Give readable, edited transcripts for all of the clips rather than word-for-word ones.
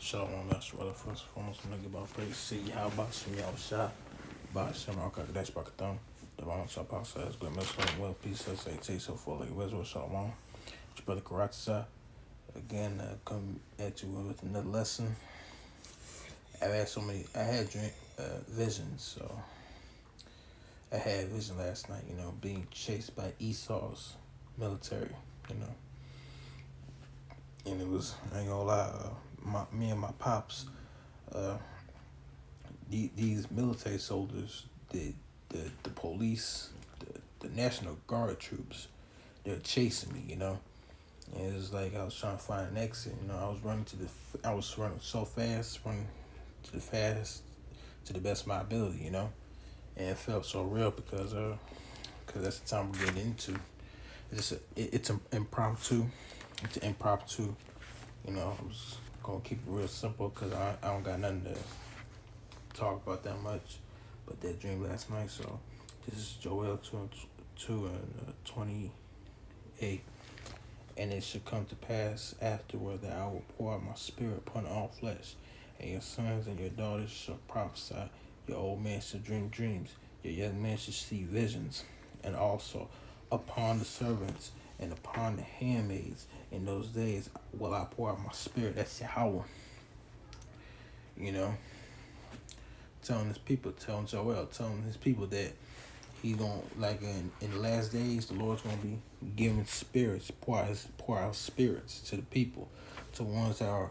Shalom, Master Brother. First and foremost, I'm going to give my praise to see how about some y'all shot. By Shem Rock, that's Bakathon. The Ron Shop outside is good. Muslim, well, peace, I say, taste so full like Westwood Shalom. It's your brother Karatza. Again, come at you with another lesson. I had visions, so I had vision last night, being chased by Esau's military, and it was, I ain't gonna lie, me and my pops, these military soldiers, the police, the National Guard troops, they're chasing me, And it was like I was trying to find an exit, I was running so fast, running to the best of my ability, And it felt so real because that's the time we're getting into. It's an impromptu. It's an impromptu. I'm just gonna keep it real simple because I don't got nothing to talk about that much. But that dream last night. So this is Joel 2:28, and it should come to pass afterward that I will pour out my spirit upon all flesh, and your sons and your daughters shall prophesy. Your old man shall dream dreams. Your young man shall see visions, and also upon the servants and upon the handmaids in those days will I pour out my spirit. That's Yahweh. Telling Joel, telling his people that he's gonna, like in the last days, the Lord's gonna be giving spirits, pour out spirits to the people, to ones that are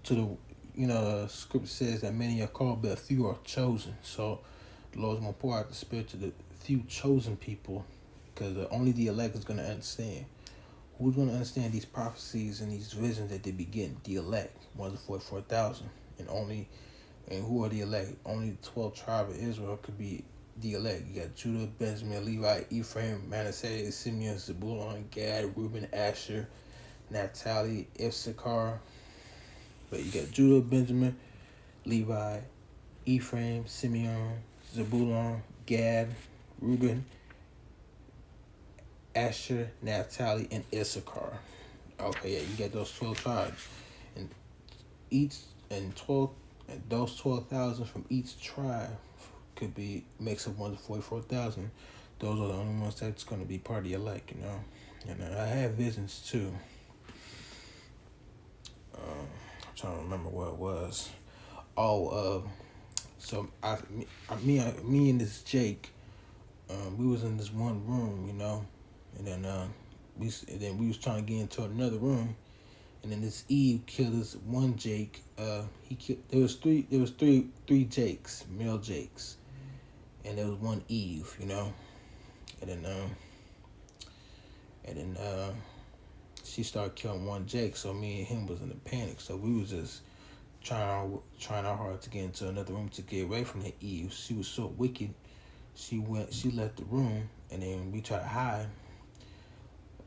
to the the scripture says that many are called, but a few are chosen. So the Lord's gonna pour out the spirit to the few chosen people, because only the elect is gonna understand. Who's gonna understand these prophecies and these visions that they be getting? The elect, 144,000, and who are the elect? Only the 12 tribes of Israel could be the elect. You got Judah, Benjamin, Levi, Ephraim, Manasseh, Simeon, Zebulun, Gad, Reuben, Asher, Naphtali, Issachar. But you got Judah, Benjamin, Levi, Ephraim, Simeon, Zebulun, Gad, Reuben, Asher, Naphtali, and Issachar. Okay, yeah, you got those 12 tribes, and those 12,000 from each tribe makes up 144,000. Those are the only ones that's going to be part of the elect, And I have visions too. I'm trying to remember what it was. So me and this Jake, we was in this one room, and then we was trying to get into another room, and then this Eve killed this one Jake. There was three Jakes, male Jakes, and there was one Eve, and then she started killing one Jake. So me and him was in a panic. So we was just trying our hard to get into another room to get away from the Eve. She was so wicked. She left the room, and then we tried to hide.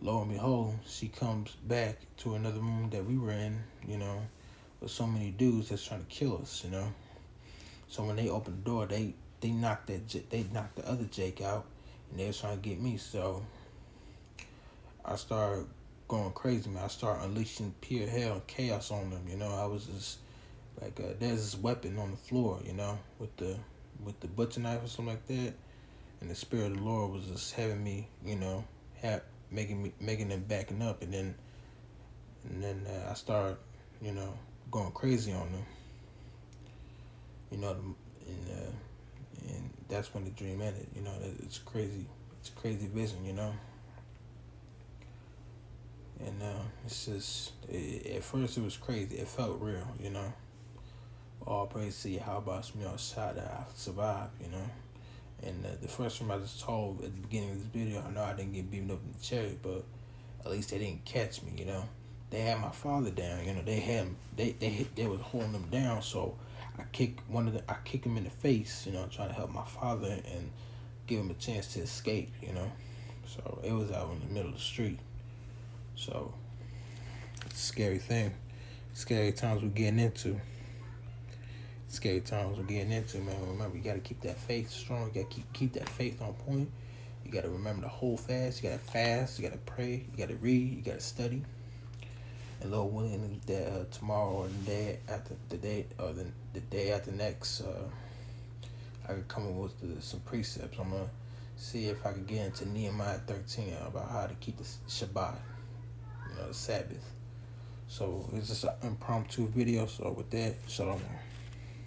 Lo and behold, she comes back to another room that we were in, with so many dudes that's trying to kill us, So when they opened the door, they knocked the other Jake out, and they was trying to get me. So I started going crazy, man. I started unleashing pure hell and chaos on them, I was just like, there's this weapon on the floor, with the butcher knife or something like that, and the spirit of the Lord was just having me, making them backing up, and then I started, going crazy on them, and that's when the dream ended. It's crazy. It's a crazy vision, And it's just, at first it was crazy. It felt real, All praise to you. How about me on shot that I survived, And the first time I just told at the beginning of this video, I know I didn't get beaten up in the chariot, but at least they didn't catch me, They had my father down, they was holding him down, so I kicked him in the face, trying to help my father and give him a chance to escape, So it was out in the middle of the street. So it's a scary thing. Scary times we're getting into. Man. Remember, you gotta keep that faith strong. You gotta keep that faith on point. You gotta remember to hold fast. You gotta fast. You gotta pray. You gotta read. You gotta study. And Lord willing, that tomorrow or the day after the day after next, I could come up with some precepts. I'm gonna see if I could get into Nehemiah 13 about how to keep the Shabbat, the Sabbath. So it's just an impromptu video. So with that, shalom.